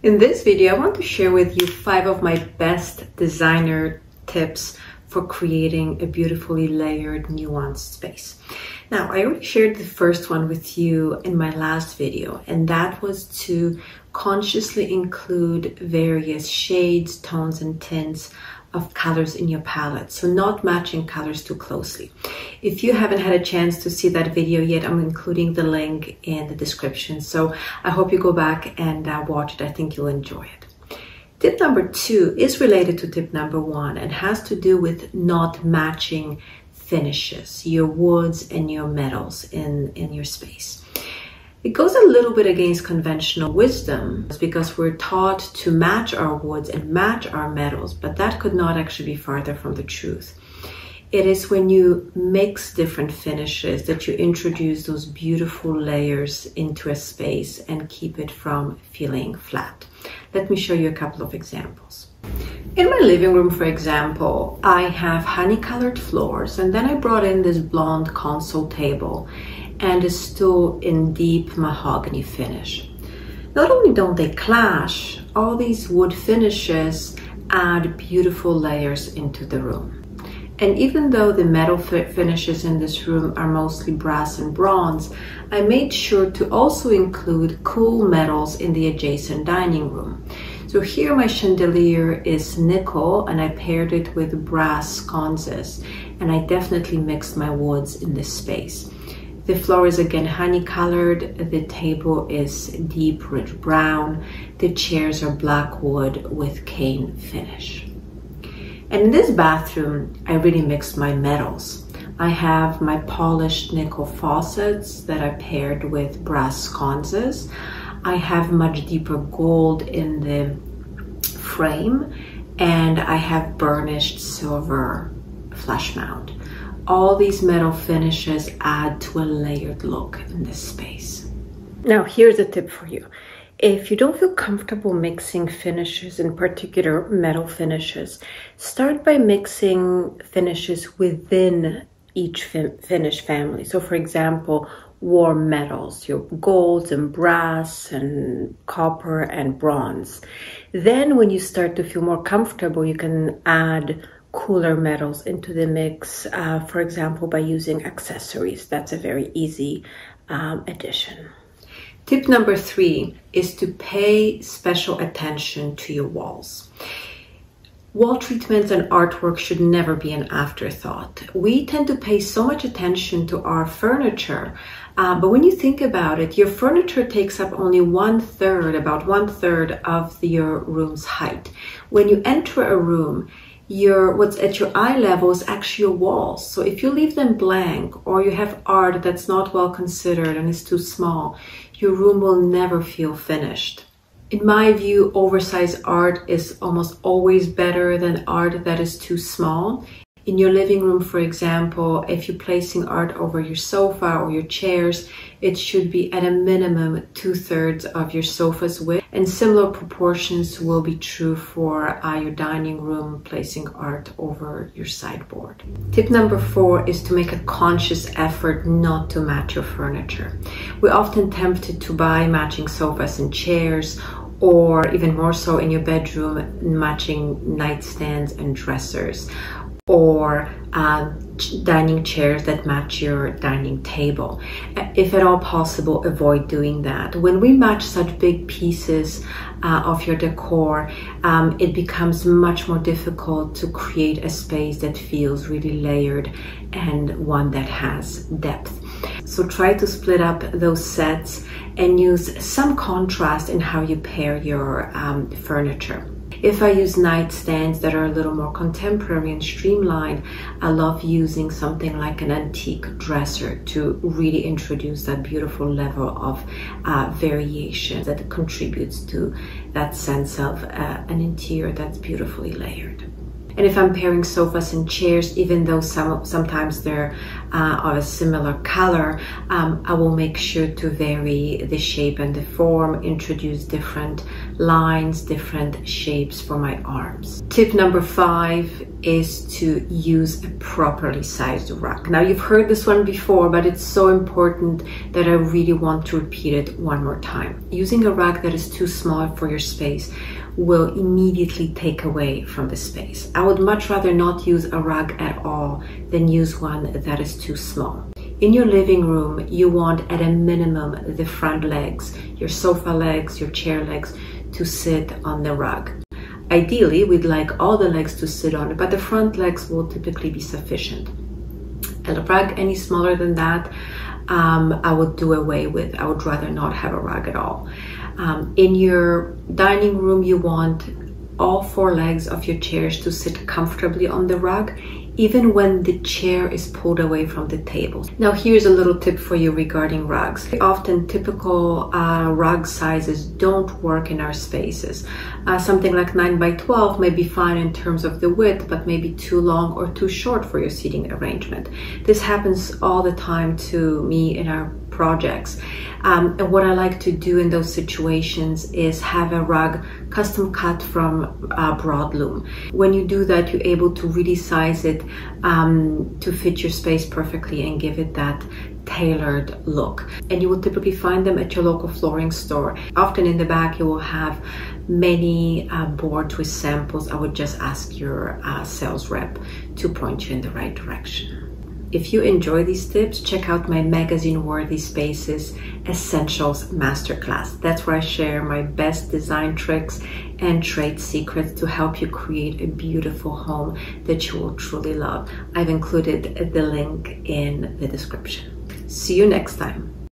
In this video, I want to share with you 5 of my best designer tips for creating a beautifully layered, nuanced space. Now, I already shared the first one with you in my last video, and that was to consciously include various shades, tones, and tints of colors in your palette, so not matching colors too closely. If you haven't had a chance to see that video yet, I'm including the link in the description, so I hope you go back and watch it. I think you'll enjoy it. Tip number 2 is related to tip number 1 and has to do with not matching finishes, your woods and your metals in your space. It goes a little bit against conventional wisdom because we're taught to match our woods and match our metals, but that could not actually be farther from the truth. It is when you mix different finishes that you introduce those beautiful layers into a space and keep it from feeling flat. Let me show you a couple of examples. In my living room, for example, I have honey-colored floors, and then I brought in this blonde console table and a stool in deep mahogany finish. Not only don't they clash, all these wood finishes add beautiful layers into the room. And even though the metal finishes in this room are mostly brass and bronze, I made sure to also include cool metals in the adjacent dining room. So here my chandelier is nickel and I paired it with brass sconces, and I definitely mixed my woods in this space. The floor is again honey colored, the table is deep rich brown, the chairs are black wood with cane finish. And in this bathroom, I really mixed my metals. I have my polished nickel faucets that I paired with brass sconces. I have much deeper gold in the frame, and I have burnished silver flush mount. All these metal finishes add to a layered look in this space. Now, here's a tip for you. If you don't feel comfortable mixing finishes, in particular metal finishes, start by mixing finishes within each finish family. So for example, warm metals, your golds and brass and copper and bronze. Then when you start to feel more comfortable, you can add cooler metals into the mix, for example, by using accessories. That's a very easy addition. Tip number 3 is to pay special attention to your walls. Wall treatments and artwork should never be an afterthought. We tend to pay so much attention to our furniture, but when you think about it, your furniture takes up only about one third of your room's height. When you enter a room, what's at your eye level is actually your walls. So if you leave them blank or you have art that's not well considered and is too small, your room will never feel finished. In my view, oversized art is almost always better than art that is too small. In your living room, for example, if you're placing art over your sofa or your chairs, it should be at a minimum 2/3 of your sofa's width, and similar proportions will be true for your dining room, placing art over your sideboard. Tip number 4 is to make a conscious effort not to match your furniture. We're often tempted to buy matching sofas and chairs, or even more so in your bedroom, matching nightstands and dressers, or dining chairs that match your dining table. If at all possible, avoid doing that. When we match such big pieces of your decor, it becomes much more difficult to create a space that feels really layered and one that has depth. So try to split up those sets and use some contrast in how you pair your furniture. If I use nightstands that are a little more contemporary and streamlined, I love using something like an antique dresser to really introduce that beautiful level of variation that contributes to that sense of an interior that's beautifully layered. And if I'm pairing sofas and chairs, even though sometimes they're of a similar color, I will make sure to vary the shape and the form, introduce different lines, different shapes for my arms. Tip number 5 is to use a properly sized rug. Now you've heard this one before, but it's so important that I really want to repeat it one more time. Using a rug that is too small for your space will immediately take away from the space. I would much rather not use a rug at all than use one that is too small. In your living room, you want at a minimum the front legs, your sofa legs, your chair legs to sit on the rug. Ideally, we'd like all the legs to sit on it, but the front legs will typically be sufficient. A rug any smaller than that, I would do away with. I would rather not have a rug at all. In your dining room, you want all 4 legs of your chairs to sit comfortably on the rug, even when the chair is pulled away from the table. Now here's a little tip for you regarding rugs. Often typical rug sizes don't work in our spaces. Something like 9 by 12 may be fine in terms of the width, but maybe too long or too short for your seating arrangement. This happens all the time to me in our projects. And what I like to do in those situations is have a rug custom cut from broadloom. When you do that, you're able to really size it to fit your space perfectly and give it that tailored look. And you will typically find them at your local flooring store. Often in the back you will have many boards with samples. I would just ask your sales rep to point you in the right direction. If you enjoy these tips, check out my magazine-worthy Spaces Essentials Masterclass. That's where I share my best design tricks and trade secrets to help you create a beautiful home that you will truly love. I've included the link in the description. See you next time.